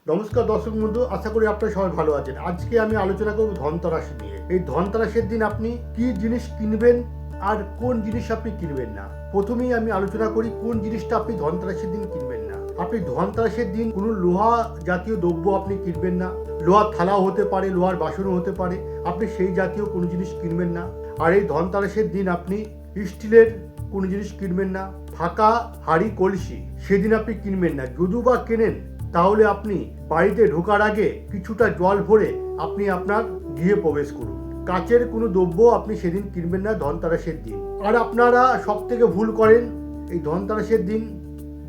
নমস্কার দর্শক বন্ধু, আশা করি আপনারা সবাই ভালো আছেন। আজকে আমি আলোচনা করব ধনতেরাস নিয়ে। এই ধনতেরাসের দিন আপনি কি জিনিস কিনবেন আর কোন জিনিস আপনি কিনবেন না। প্রথমেই আমি আলোচনা করি কোন জিনিসটা আপনি ধনতেরাসের দিন কিনবেন না। আপনি ধনতেরাসের দিন কোনো লোহা জাতীয় দ্রব্য আপনি কিনবেন না। লোহার থালাও হতে পারে, লোহার বাসনও হতে পারে, আপনি সেই জাতীয় কোনো জিনিস কিনবেন না। আর এই ধনতেরাসের দিন আপনি স্টিলের কোনো জিনিস কিনবেন না। ফাঁকা হাঁড়ি কলসি সেদিন আপনি কিনবেন না। যদিও বা কেনেন তাহলে আপনি বাড়িতে ঢোকার আগে কিছুটা জল ভরে আপনি আপনার গৃহে প্রবেশ করুন। কাচের কোনো দ্রব্য আপনি সেদিন কিনবেন না ধনতেরাসের দিন। আর আপনারা সব থেকে ভুল করেন এই ধনতেরাসের দিন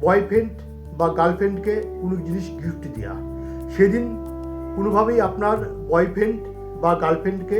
বয়ফ্রেন্ড বা গার্লফ্রেন্ডকে কোনো জিনিস গিফট দেওয়া। সেদিন কোনোভাবেই আপনার বয়ফ্রেন্ড বা গার্লফ্রেন্ডকে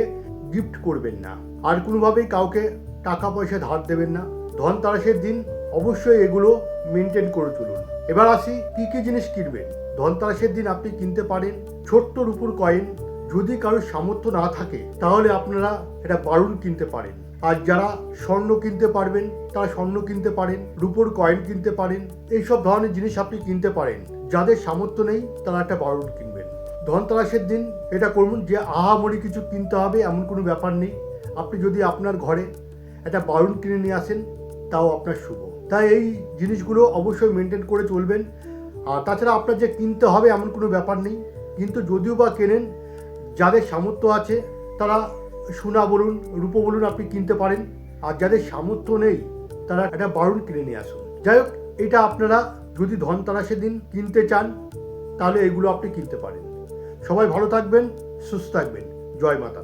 গিফট করবেন না। আর কোনোভাবেই কাউকে টাকা পয়সা ধার দেবেন না। ধনতেরাসের দিন অবশ্যই এগুলো মেনটেন করে চলুন। এবার আসি কি কি জিনিস কিনবেন। ধনতেরাসের দিন আপনি কিনতে পারেন ছোট্ট রূপোর কয়েন। যদি কারোর সামর্থ্য না থাকে তাহলে আপনারা এটা বারুণ কিনতে পারেন। আর যারা স্বর্ণ কিনতে পারবেন তারা স্বর্ণ কিনতে পারেন, রূপোর কয়েন কিনতে পারেন। এইসব ধরনের জিনিস আপনি কিনতে পারেন। যাদের সামর্থ্য নেই তারা একটা বারুণ কিনবেন। ধনতেরাসের দিন এটা করুন যে আহামরি কিছু কিনতে হবে এমন কোনো ব্যাপার নেই। আপনি যদি আপনার ঘরে একটা বারুণ কিনে নিয়ে আসেন তাও আপনার শুভ। তাই এই জিনিসগুলো অবশ্যই মেনটেন করে চলবেন। আর তাছাড়া আপনার যে কিনতে হবে এমন কোনো ব্যাপার নেই, কিন্তু যদিও বা কেনেন যাদের সামর্থ্য আছে তারা সোনা বলুন রূপো বলুন আপনি কিনতে পারেন। আর যাদের সামর্থ্য নেই তারা একটা বারুণ কিনে নিয়ে আসুন। যাই হোক, এটা আপনারা যদি ধনতেরাসের দিন কিনতে চান তাহলে এগুলো আপনি কিনতে পারেন। সবাই ভালো থাকবেন, সুস্থ থাকবেন। জয় মাতা।